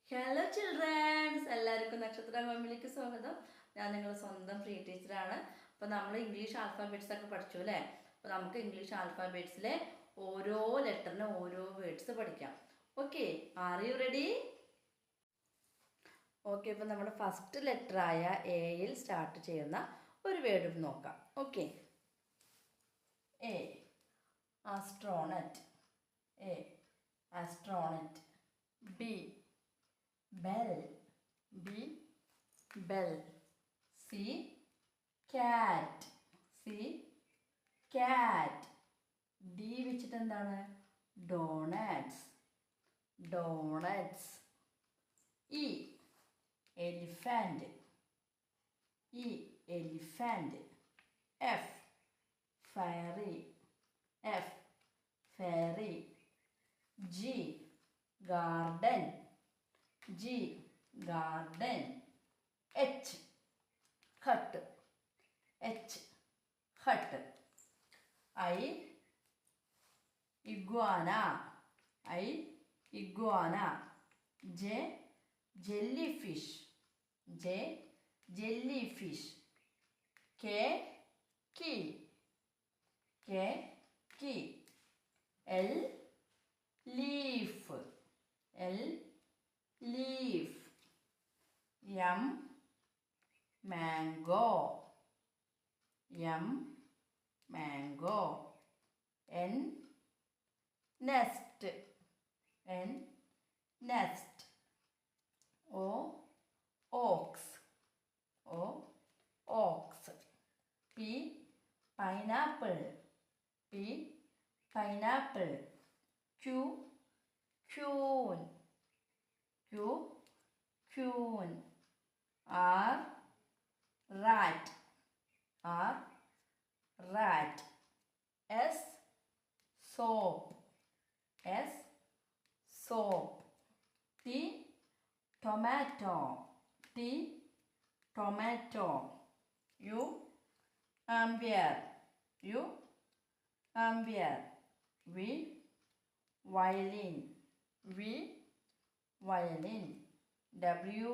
Hello children's, എല്ലാവർക്കും നക്ഷത്ര ഫാമിലിക്ക് സ്വാഗതം. ഞാൻ നിങ്ങളുടെ സ്വന്തം ഫ്രീ ടീച്ചറാണ്. അപ്പോൾ നമ്മൾ ഇംഗ്ലീഷ് ആൽഫാബെറ്റ്സ് ഒക്കെ പഠിച്ചു അല്ലേ? അപ്പോൾ നമുക്ക് ഇംഗ്ലീഷ് ആൽഫാബെറ്റ്സിലെ ഓരോ ലെറ്ററിന് ഓരോ വേർഡ്സ് പഠിക്കാം. Okay, are you ready? Okay, അപ്പോൾ നമ്മുടെ ഫസ്റ്റ് ലെറ്ററായ എയിൽ സ്റ്റാർട്ട് ചെയ്യുന്ന ഒരു വേർഡ് നോക്കാം. Okay, A astronaut. A astronaut. B bell. B bell. C cat. C cat. D വെച്ചിട്ട് എന്താണ്? donuts. donuts. E elephant. E elephant. F fairy. F fairy. G garden. G garden. H hut. H hut. I iguana. I iguana. J jellyfish. J jellyfish. K key. K key. L leaf. L leaf. M mango. M mango. N nest. N nest. O ox. O ox. P pineapple. P pineapple. Q queen. Q queen. R rat. R rat. S soap. S soap. T tomato. T tomato. U ampere. U ampere. V violin. V violin. W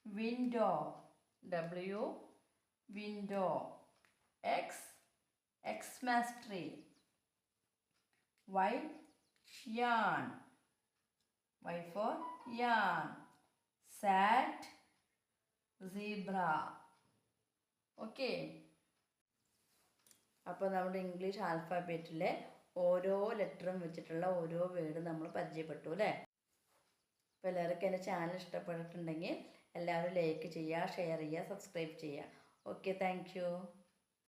window. W window. X Xmas tree. Y yarn. Y for yarn. Sat zebra. Okay, അപ്പോൾ നമ്മുടെ English ആൽഫാബറ്റിലെ ഓരോ ലെറ്ററും വെച്ചിട്ടുള്ള ഓരോ word നമ്മൾ പരിചയപ്പെട്ടു അല്ലേ? അപ്പോൾ എല്ലാവർക്കും എൻ്റെ ചാനൽ ഇഷ്ടപ്പെട്ടിട്ടുണ്ടെങ്കിൽ എല്ലാവരും ലൈക്ക് ചെയ്യുക, ഷെയർ ചെയ്യുക, സബ്സ്ക്രൈബ് ചെയ്യുക. Okay, thank you.